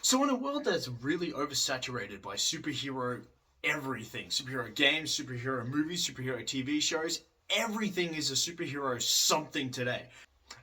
So in a world that's really oversaturated by superhero everything, superhero games, superhero movies, superhero TV shows, everything is a superhero something today.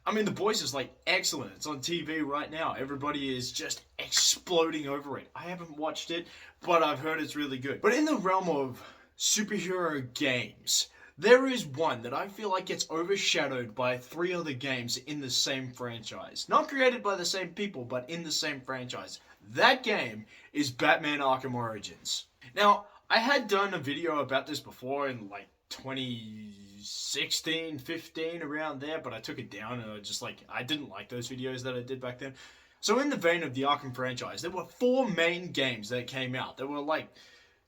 I mean, The Boys is like excellent. It's on TV right now. Everybody is just exploding over it. I haven't watched it, but I've heard it's really good. But in the realm of superhero games, there is one that I feel like gets overshadowed by 3 other games in the same franchise. Not created by the same people, but in the same franchise. That game is Batman Arkham Origins. Now, I had done a video about this before in like 2016, 15, around there, but I took it down and I didn't like those videos that I did back then. So in the vein of the Arkham franchise, there were 4 main games that came out. There were like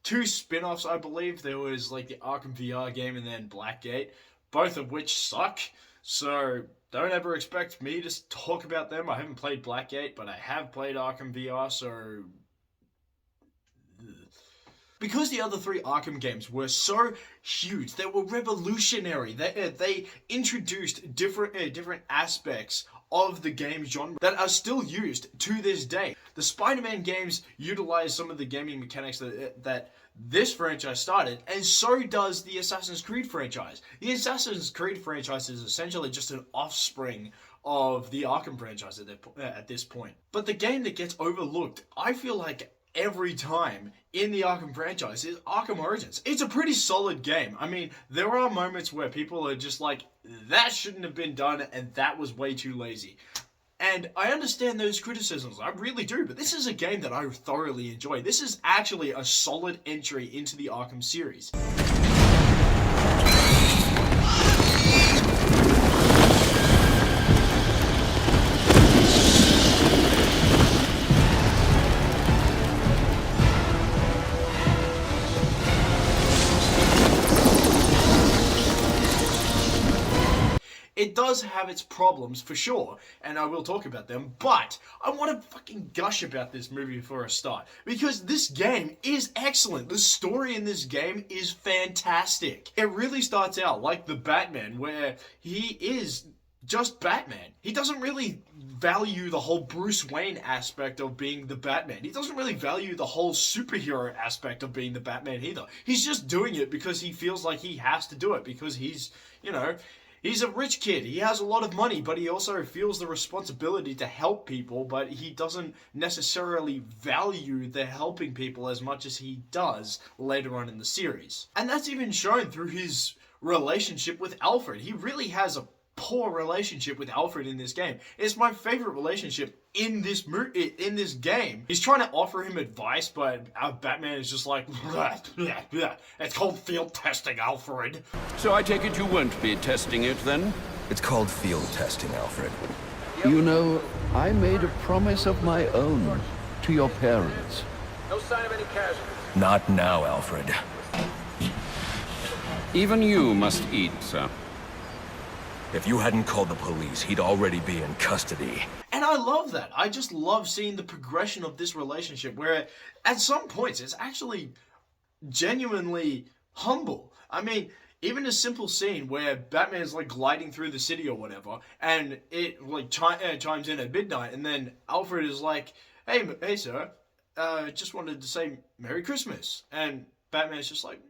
2 spin-offs, I believe. There was like the Arkham VR game and then Blackgate, both of which suck. So don't ever expect me to talk about them. I haven't played Blackgate, but I have played Arkham VR, so... Because the other 3 Arkham games were so huge, they were revolutionary. They introduced different aspects of the game genre that are still used to this day. The Spider-Man games utilize some of the gaming mechanics that this franchise started, and so does the Assassin's Creed franchise. The Assassin's Creed franchise is essentially just an offspring of the Arkham franchise at this point. But the game that gets overlooked, I feel like, every time in the Arkham franchise is Arkham Origins. It's a pretty solid game. I mean, there are moments where people are just like, that shouldn't have been done and that was way too lazy. And I understand those criticisms, I really do, but this is a game that I thoroughly enjoy. This is actually a solid entry into the Arkham series. It does have its problems, for sure, and I will talk about them, but I want to fucking gush about this movie for a start, because this game is excellent. The story in this game is fantastic. It really starts out like the Batman, where he is just Batman. He doesn't really value the whole Bruce Wayne aspect of being the Batman. He doesn't really value the whole superhero aspect of being the Batman either. He's just doing it because he feels like he has to do it, because he's, you know... He's a rich kid, he has a lot of money, but he also feels the responsibility to help people, but he doesn't necessarily value the helping people as much as he does later on in the series. And that's even shown through his relationship with Alfred. He really has a poor relationship with Alfred in this game. It's my favorite relationship in this game. He's trying to offer him advice, but our Batman is just like, it's called field testing, Alfred. So I take it you won't be testing it then? It's called field testing, Alfred. You know, I made a promise of my own to your parents. No sign of any casualties. Not now, Alfred. Even you must eat, sir. If you hadn't called the police, he'd already be in custody. And I love that. I just love seeing the progression of this relationship, where at some points it's actually genuinely humble. I mean, even a simple scene where Batman's like gliding through the city or whatever, and it like chimes in at midnight, and then Alfred is like, hey sir, just wanted to say Merry Christmas. And Batman's just like,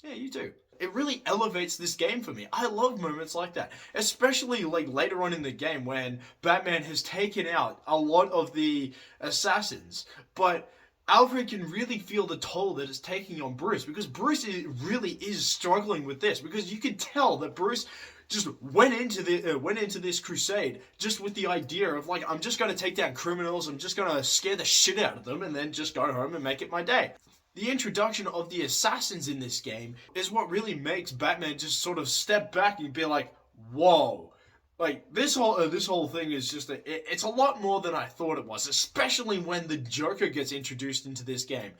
yeah, you too. It really elevates this game for me. I love moments like that, especially like later on in the game when Batman has taken out a lot of the assassins, but Alfred can really feel the toll that it's taking on Bruce, because Bruce really is struggling with this, because you can tell that Bruce just went into this crusade just with the idea of like, I'm just going to take down criminals, I'm just going to scare the shit out of them and then just go home and make it my day. The introduction of the assassins in this game is what really makes Batman just sort of step back and be like, whoa. Like, this whole thing is just, it's a lot more than I thought it was, especially when the Joker gets introduced into this game.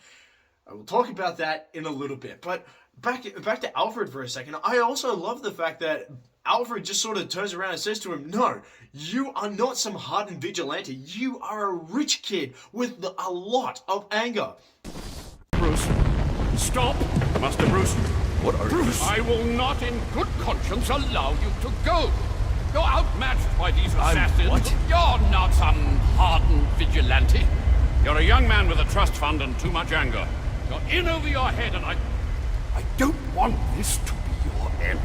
I will talk about that in a little bit, but back to Alfred for a second. I also love the fact that Alfred just sort of turns around and says to him, no, you are not some hardened vigilante. You are a rich kid with a lot of anger. Bruce, stop! Master Bruce! What are you? I will not in good conscience allow you to go! You're outmatched by these assassins. What? You're not some hardened vigilante. You're a young man with a trust fund and too much anger. You're in over your head, and I don't want this to be your end.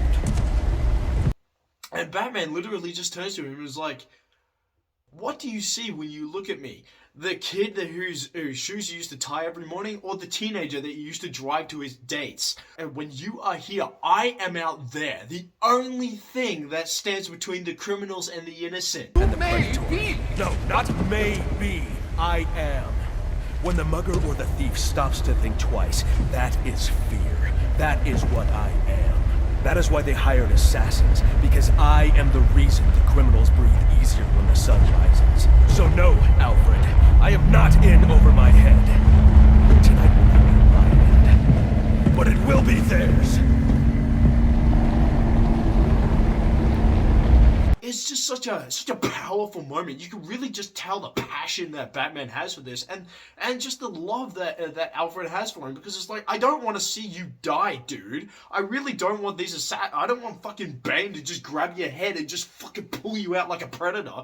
And Batman literally just turns to him and is like, what do you see when you look at me? The kid whose shoes you used to tie every morning, or the teenager that you used to drive to his dates? And when you are here, I am out there. The only thing that stands between the criminals and the innocent. And the predator. No, not maybe. I am. When the mugger or the thief stops to think twice, that is fear. That is what I am. That is why they hired assassins, because I am the reason the criminals breathe easier when the sun rises. So no, Alfred, I am not in over my head. Tonight will not be my end, but it will be theirs. It's just such a powerful moment. You can really just tell the passion that Batman has for this, and just the love that Alfred has for him, because it's like, I don't want to see you die, dude. I really don't want I don't want fucking Bane to just grab your head and just fucking pull you out like a predator.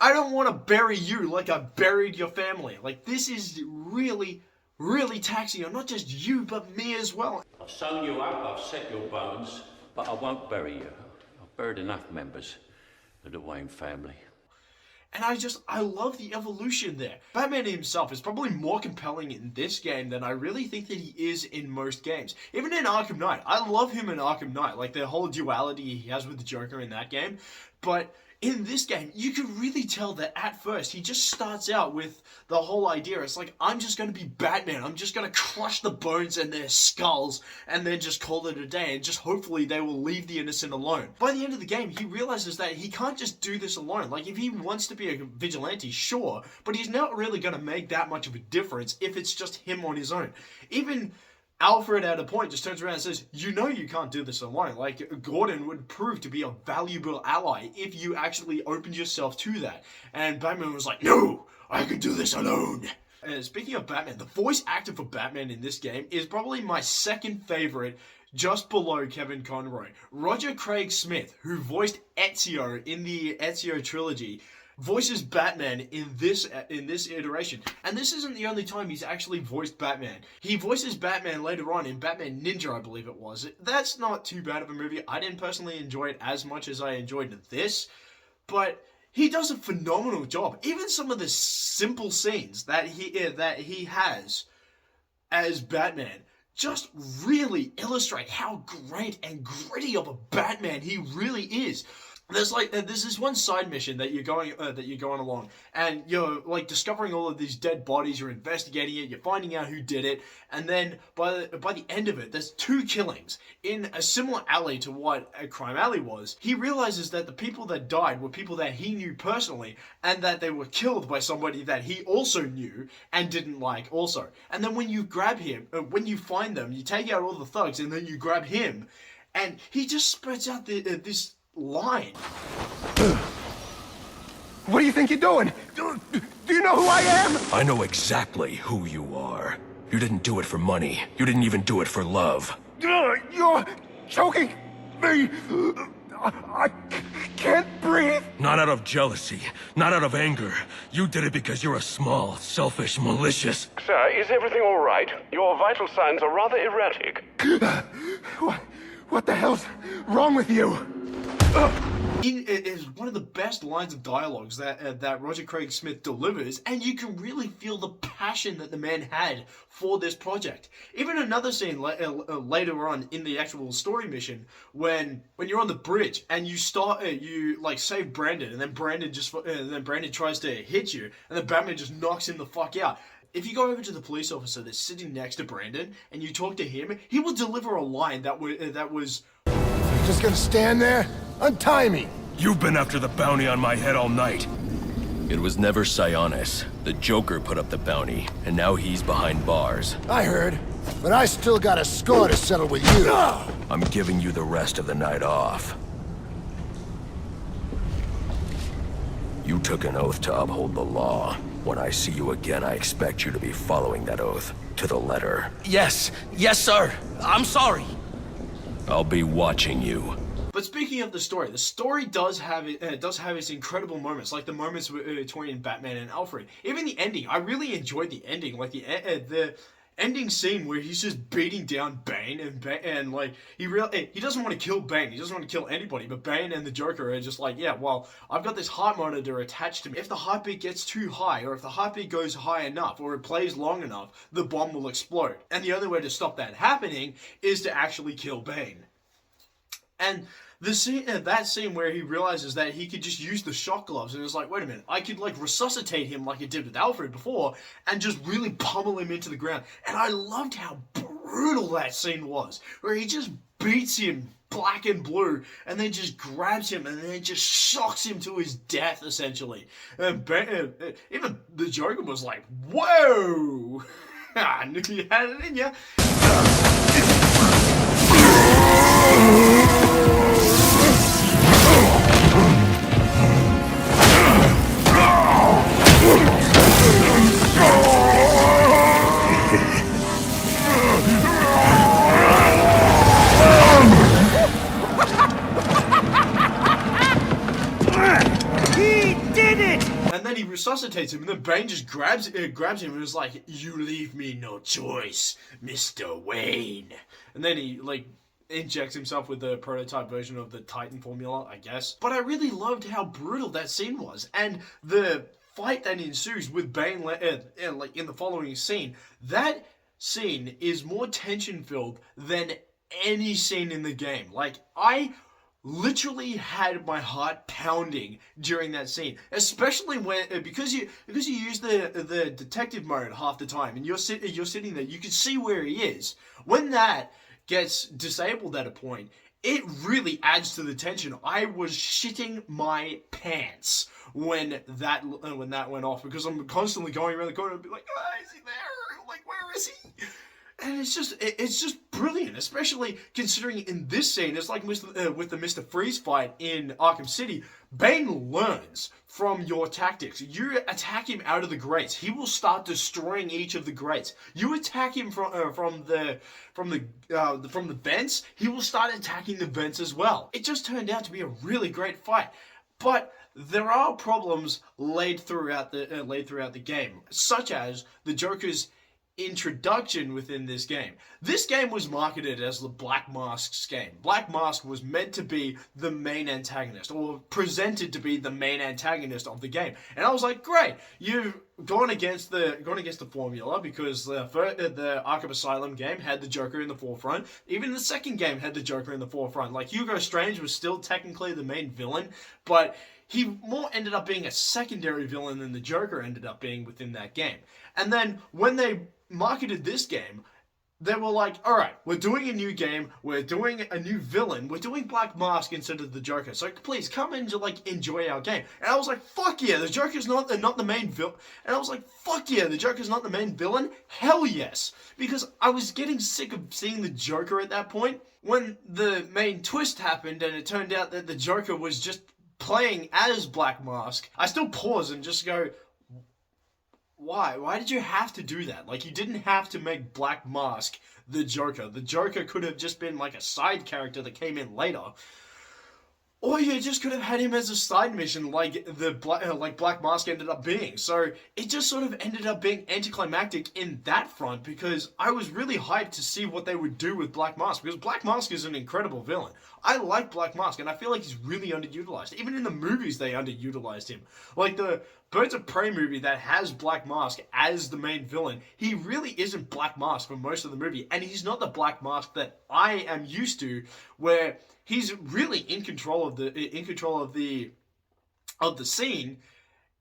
I don't want to bury you like I buried your family. Like, this is really taxing on not just you, but me as well. I've sewn you up, I've set your bones, but I won't bury you. I've buried enough members of the Wayne family. And I love the evolution there. Batman himself is probably more compelling in this game than I really think that he is in most games. Even in Arkham Knight, I love him in Arkham Knight, like the whole duality he has with the Joker in that game. But in this game, you can really tell that at first, he just starts out with the whole idea. It's like, I'm just going to be Batman. I'm just going to crush the bones in their skulls and then just call it a day. And just hopefully they will leave the innocent alone. By the end of the game, he realizes that he can't just do this alone. Like, if he wants to be a vigilante, sure. But he's not really going to make that much of a difference if it's just him on his own. Even Alfred at a point just turns around and says, you know you can't do this alone. Like, Gordon would prove to be a valuable ally if you actually opened yourself to that. And Batman was like, no, I can do this alone. Speaking of Batman, the voice actor for Batman in this game is probably my second favorite, just below Kevin Conroy. Roger Craig Smith, who voiced Ezio in the Ezio trilogy, voices Batman in this iteration. And this isn't the only time he's actually voiced Batman. He voices Batman later on in Batman Ninja, I believe it was. That's not too bad of a movie. I didn't personally enjoy it as much as I enjoyed this, but he does a phenomenal job. Even some of the simple scenes that he has as Batman just really illustrate how great and gritty of a Batman he really is. There's this one side mission that you're going along, and you're like discovering all of these dead bodies. You're investigating it. You're finding out who did it, and then by the end of it, there's 2 killings in a similar alley to what a crime alley was. He realizes that the people that died were people that he knew personally, and that they were killed by somebody that he also knew and didn't like also. And then when you grab him, when you find them, you take out all the thugs, and then you grab him, and he just spreads out this line. What do you think you're doing? Do you know who I am? I know exactly who you are. You didn't do it for money. You didn't even do it for love. You're choking me. I can't breathe. Not out of jealousy, not out of anger. You did it because you're a small, selfish, malicious... Sir, is everything all right? Your vital signs are rather erratic. What the hell's wrong with you? It is one of the best lines of dialogues that Roger Craig Smith delivers, and you can really feel the passion that the man had for this project. Even another scene later on in the actual story mission, when you're on the bridge and you save Brandon, and then Brandon tries to hit you, and then Batman just knocks him the fuck out. If you go over to the police officer that's sitting next to Brandon and you talk to him, he will deliver a line that was. You're just gonna stand there? Untie me! You've been after the bounty on my head all night. It was never Sionis. The Joker put up the bounty, and now he's behind bars. I heard, but I still got a score to settle with you. I'm giving you the rest of the night off. You took an oath to uphold the law. When I see you again, I expect you to be following that oath to the letter. Yes, sir. I'm sorry. I'll be watching you. But speaking of the story does have its incredible moments, like the moments between Batman and Alfred. Even the ending, I really enjoyed the ending, like the ending scene where he's just beating down Bane and like he doesn't want to kill Bane, he doesn't want to kill anybody, but Bane and the Joker are just like, yeah, well, I've got this heart monitor attached to me. If the heartbeat gets too high, or if the heartbeat goes high enough, or it plays long enough, the bomb will explode. And the only way to stop that happening is to actually kill Bane. And that scene where he realizes that he could just use the shock gloves, and it's like, wait a minute, I could like resuscitate him like it did with Alfred before, and just really pummel him into the ground. And I loved how brutal that scene was, where he just beats him black and blue, and then just grabs him, and then just shocks him to his death, essentially. And even the Joker was like, whoa! I knew you had it in you. He resuscitates him, and then Bane just grabs him and is like, "You leave me no choice, Mr. Wayne." And then he like injects himself with the prototype version of the Titan formula, I guess. But I really loved how brutal that scene was, and the fight that ensues with Bane like in the following scene. That scene is more tension filled than any scene in the game. Like, I literally had my heart pounding during that scene, especially when because you use the detective mode half the time, and you're sitting there, you can see where he is. When that gets disabled at a point, it really adds to the tension. I was shitting my pants when that went off, because I'm constantly going around the corner and be like, oh, is he there? Like, where is he? And it's just brilliant, especially considering in this scene, it's like with the Mr. Freeze fight in Arkham City. Bane learns from your tactics. You attack him out of the grates, he will start destroying each of the grates. You attack him from the vents, he will start attacking the vents as well. It just turned out to be a really great fight, but there are problems laid throughout the game, such as the Joker's introduction within this game. This game was marketed as the Black Mask's game. Black Mask was meant to be the main antagonist, or presented to be the main antagonist of the game. And I was like, great, you've gone against the formula, because the Arkham Asylum game had the Joker in the forefront. Even the second game had the Joker in the forefront. Like, Hugo Strange was still technically the main villain, but he more ended up being a secondary villain than the Joker ended up being within that game. And then when they marketed this game, they were like, alright, we're doing a new game, we're doing a new villain, we're doing Black Mask instead of the Joker, so please come and like enjoy our game. And I was like, fuck yeah, the Joker's not the main villain. And I was like, fuck yeah, the Joker's not the main villain? Hell yes! Because I was getting sick of seeing the Joker at that point. When the main twist happened and it turned out that the Joker was just playing as Black Mask, I still pause and just go, why? Why did you have to do that? Like, you didn't have to make Black Mask the Joker. The Joker could have just been like a side character that came in later. Or you just could have had him as a side mission like Black Mask ended up being. So it just sort of ended up being anticlimactic in that front, because I was really hyped to see what they would do with Black Mask, because Black Mask is an incredible villain. I like Black Mask, and I feel like he's really underutilized. Even in the movies, they underutilized him. Like the Birds of Prey movie that has Black Mask as the main villain, he really isn't Black Mask for most of the movie, and he's not the Black Mask that I am used to, where he's really in control of the scene,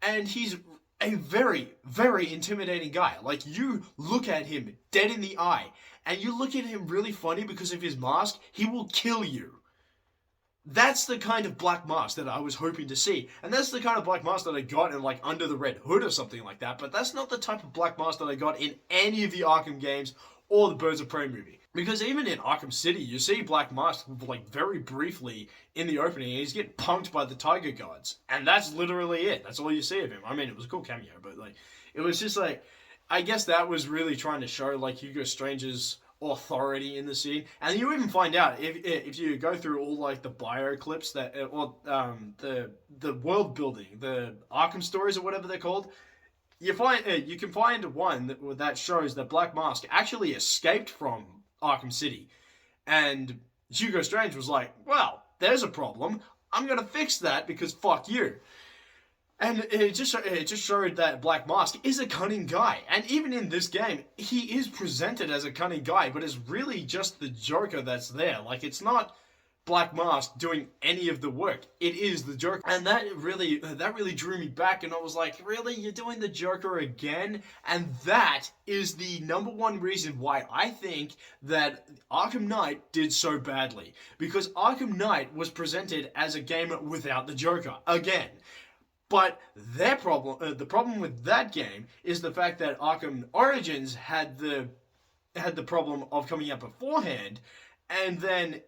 and he's a very, very intimidating guy. Like, you look at him dead in the eye, and you look at him really funny because of his mask, he will kill you. That's the kind of Black Mask that I was hoping to see. And that's the kind of Black Mask that I got in, like, Under the Red Hood or something like that. But that's not the type of Black Mask that I got in any of the Arkham games or the Birds of Prey movie. Because even in Arkham City, you see Black Mask, like, very briefly in the opening, and he's getting punked by the Tiger Guards. And that's literally it. That's all you see of him. I mean, it was a cool cameo, but, like, it was just, like, I guess that was really trying to show, like, Hugo Strange's authority in the scene. And you even find out if you go through all like the bio clips that or the world building, the Arkham stories or whatever they're called, you can find one that shows that Black Mask actually escaped from Arkham City, and Hugo Strange was like, well, there's a problem, I'm gonna fix that because fuck you. And it just showed that Black Mask is a cunning guy. And even in this game, he is presented as a cunning guy, but it's really just the Joker that's there. Like, it's not Black Mask doing any of the work. It is the Joker. And that really drew me back, and I was like, really? You're doing the Joker again? And that is the number one reason why I think that Arkham Knight did so badly. Because Arkham Knight was presented as a game without the Joker. Again. But their problem, the problem with that game is the fact that Arkham Origins had the problem of coming out beforehand, and then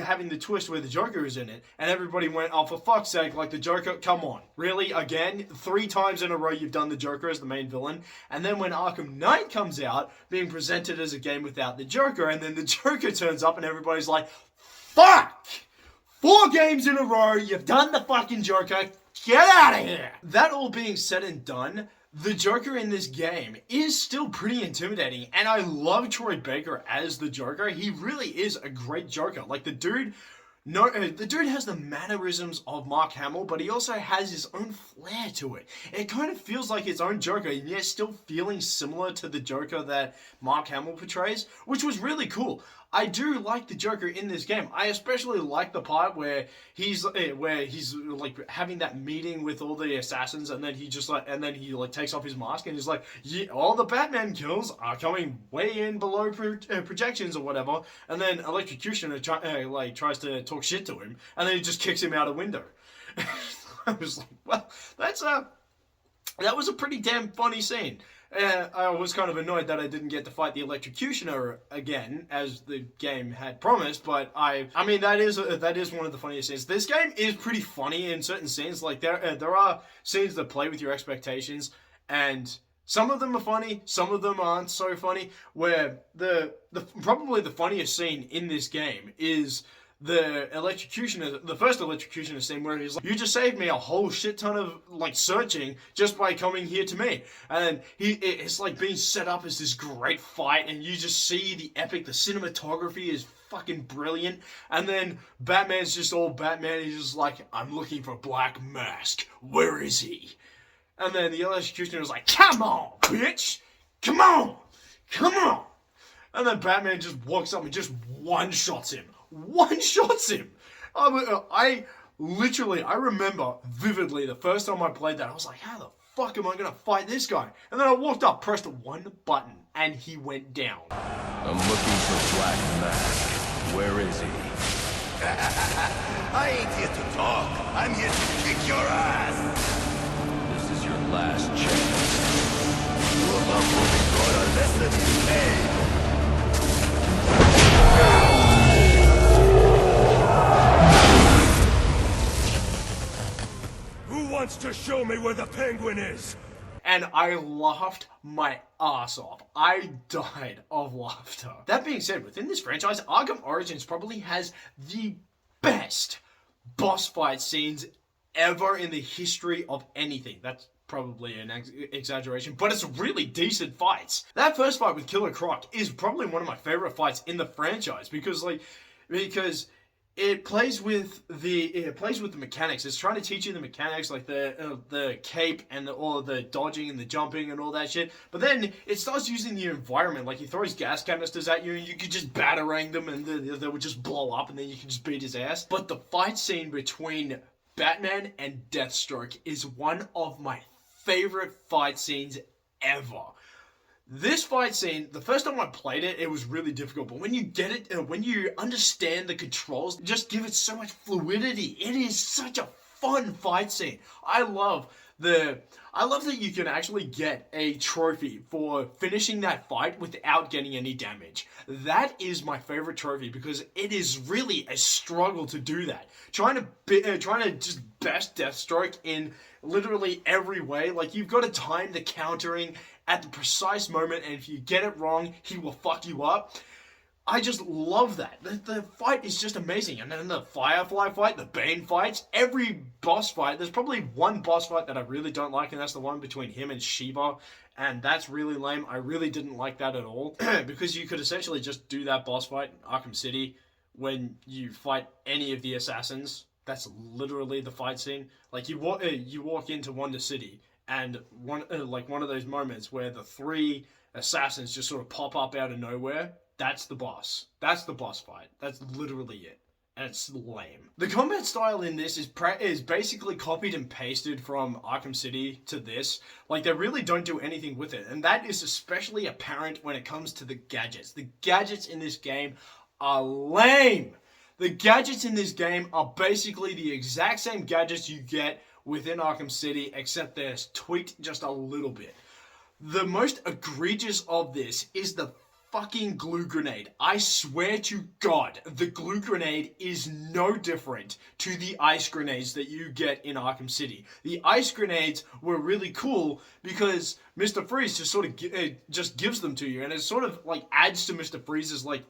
having the twist where the Joker is in it, and everybody went, oh, for fuck's sake, like, the Joker, come on, really, again, 3 times in a row you've done the Joker as the main villain. And then when Arkham Knight comes out, being presented as a game without the Joker, and then the Joker turns up and everybody's like, fuck! 4 games in a row, you've done the fucking Joker, get out of here! That all being said and done, the Joker in this game is still pretty intimidating, and I love Troy Baker as the Joker. He really is a great Joker. Like, the dude has the mannerisms of Mark Hamill, but he also has his own flair to it. It kind of feels like his own Joker, and yet still feeling similar to the Joker that Mark Hamill portrays, which was really cool. I do like the Joker in this game. I especially like the part where he's like having that meeting with all the assassins, and then he takes off his mask and he's like, yeah, all the Batman kills are coming way in below projections or whatever, and then Electrocutioner tries to talk shit to him, and then he just kicks him out a window. I was like, well, that was a pretty damn funny scene. I was kind of annoyed that I didn't get to fight the Electrocutioner again, as the game had promised, but I mean, that is one of the funniest scenes. This game is pretty funny in certain scenes. Like, there are scenes that play with your expectations, and some of them are funny, some of them aren't so funny, where probably the funniest scene in this game is the first Electrocutioner scene, where he's like, you just saved me a whole shit ton of, like, searching just by coming here to me. And it's like being set up as this great fight, and you just see the cinematography is fucking brilliant. And then Batman's just all Batman, he's just like, I'm looking for Black Mask, where is he? And then the Electrocutioner was like, come on, bitch! Come on! Come on! And then Batman just walks up and just one-shots him. I remember vividly the first time I played that, I was like, how the fuck am I gonna fight this guy? And then I walked up, pressed one button, and he went down. I'm looking for Black Mask. Where is he? I ain't here to talk. I'm here to kick your ass. This is your last chance. You're not gonna listen to me. Who wants to show me where the Penguin is? And I laughed my ass off. I died of laughter. That being said, within this franchise, Arkham Origins probably has the best boss fight scenes ever in the history of anything. That's probably an exaggeration, but it's really decent fights. That first fight with Killer Croc is probably one of my favorite fights in the franchise, because it plays with the mechanics. It's trying to teach you the mechanics, like the cape and all the dodging and the jumping and all that shit. But then it starts using the environment. Like, he throws gas canisters at you, and you could just batarang them, and they would just blow up, and then you can just beat his ass. But the fight scene between Batman and Deathstroke is one of my favorite fight scenes ever. This fight scene, the first time I played it, it was really difficult, but when you get it, when you understand the controls, just give it so much fluidity. It is such a fun fight scene. I love that you can actually get a trophy for finishing that fight without getting any damage. That is my favorite trophy, because it is really a struggle to do that. Trying to just best Deathstroke in literally every way. Like, you've got to time the countering at the precise moment, and if you get it wrong, he will fuck you up. I just love that. The fight is just amazing. And then the Firefly fight, the Bane fights, every boss fight. There's probably one boss fight that I really don't like, and that's the one between him and Shiva. And that's really lame. I really didn't like that at all. Because you could essentially just do that boss fight in Arkham City when you fight any of the assassins. That's literally the fight scene. Like, you walk into Wonder City, and one of those moments where the 3 assassins just sort of pop up out of nowhere. That's the boss. That's the boss fight. That's literally it. And it's lame. The combat style in this is basically copied and pasted from Arkham City to this. Like, they really don't do anything with it. And that is especially apparent when it comes to the gadgets. The gadgets in this game are lame. The gadgets in this game are basically the exact same gadgets you get within Arkham City, except they're tweaked just a little bit. The most egregious of this is the fucking glue grenade. I swear to God, the glue grenade is no different to the ice grenades that you get in Arkham City. The ice grenades were really cool because Mr. Freeze just sort of just gives them to you, and it sort of like adds to Mr. Freeze's like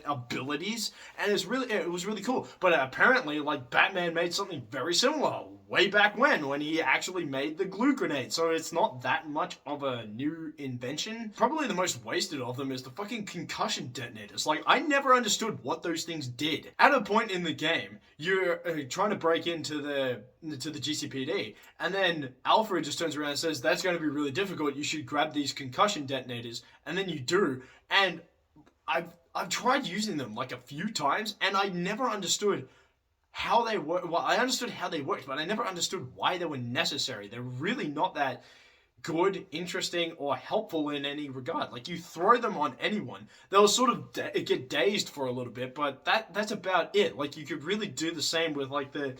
abilities, and it was really cool. But apparently, like, Batman made something very similar way back when he actually made the glue grenade, so it's not that much of a new invention. Probably the most wasted of them is the fucking concussion detonators. Like, I never understood what those things did. At a point in the game, you're trying to break into the GCPD, and then Alfred just turns around and says, that's going to be really difficult, you should grab these concussion detonators, and then you do, and I've tried using them like a few times, and I never understood how they work. Well, I understood how they worked, but I never understood why they were necessary. They're really not that good, interesting, or helpful in any regard. Like, you throw them on anyone, they'll sort of get dazed for a little bit, but that's about it. Like, you could really do the same with like the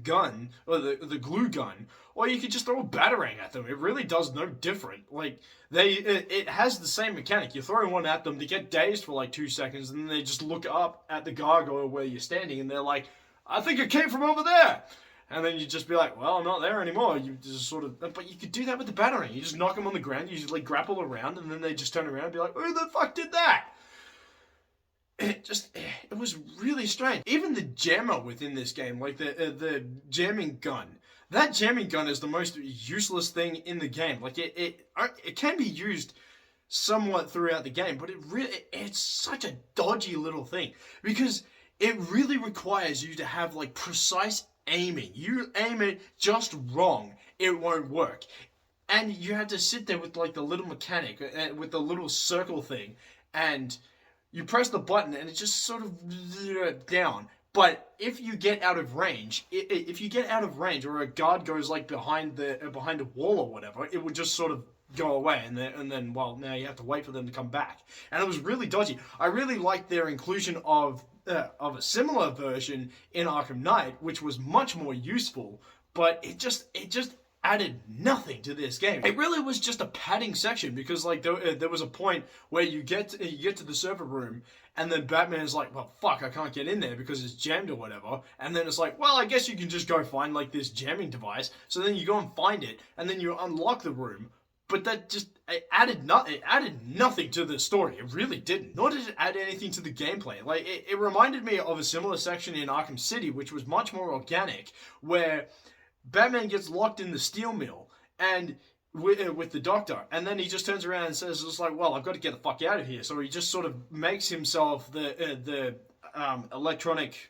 gun, or the glue gun, or you could just throw a batarang at them. It really does no different. Like, it has the same mechanic. You throw one at them, they get dazed for like 2 seconds, and then they just look up at the gargoyle where you're standing, and they're like, I think it came from over there. And then you just be like, well, I'm not there anymore. You just sort of, but you could do that with the batarang. You just knock them on the ground, you just like grapple around, and then they just turn around and be like, who the fuck did that? It was really strange. Even the jammer within this game, like the jamming gun, that jamming gun is the most useless thing in the game. Like, it can be used somewhat throughout the game, but it's such a dodgy little thing, because it really requires you to have like precise aiming. You aim it just wrong, it won't work. And you have to sit there with like the little mechanic, with the little circle thing, and you press the button and it just sort of down. But if you get out of range, or a guard goes like behind a wall or whatever, it would just sort of go away, and then well, now you have to wait for them to come back. And it was really dodgy. I really liked their inclusion of a similar version in Arkham Knight, which was much more useful, but it just added nothing to this game. It really was just a padding section, because like there was a point where you get to the server room, and then Batman's like, well, fuck, I can't get in there because it's jammed or whatever. And then it's like, well, I guess you can just go find like this jamming device. So then you go and find it, and then you unlock the room. But that just added nothing to the story. It really didn't. Nor did it add anything to the gameplay. Like, it reminded me of a similar section in Arkham City, which was much more organic, where Batman gets locked in the steel mill and with the doctor, and then he just turns around and says, it's like, well, I've got to get the fuck out of here. So he just sort of makes himself the electronic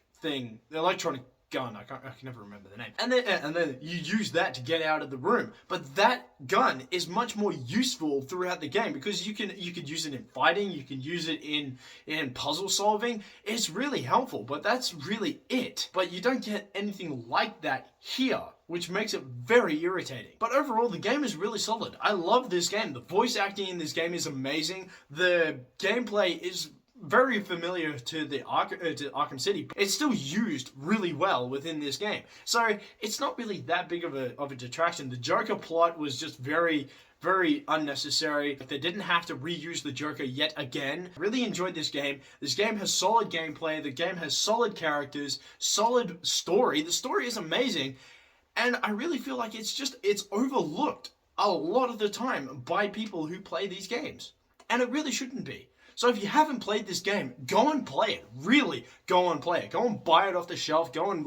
gun. I can never remember the name. And then you use that to get out of the room. But that gun is much more useful throughout the game, because you could use it in fighting, you can use it in puzzle solving. It's really helpful, but that's really it. But you don't get anything like that here, which makes it very irritating. But overall, the game is really solid. I love this game. The voice acting in this game is amazing. The gameplay is very familiar to Arkham City. It's still used really well within this game, so it's not really that big of a detraction. The Joker plot was just very, very unnecessary. They didn't have to reuse the Joker yet again. Really enjoyed this game. This game has solid gameplay. The game has solid characters, solid story. The story is amazing, and I really feel like it's overlooked a lot of the time by people who play these games, and it really shouldn't be. So if you haven't played this game, go and play it. Really, go and play it. Go and buy it off the shelf. Go and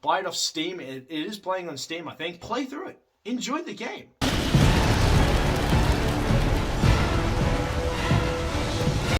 buy it off Steam. It is playing on Steam, I think. Play through it. Enjoy the game.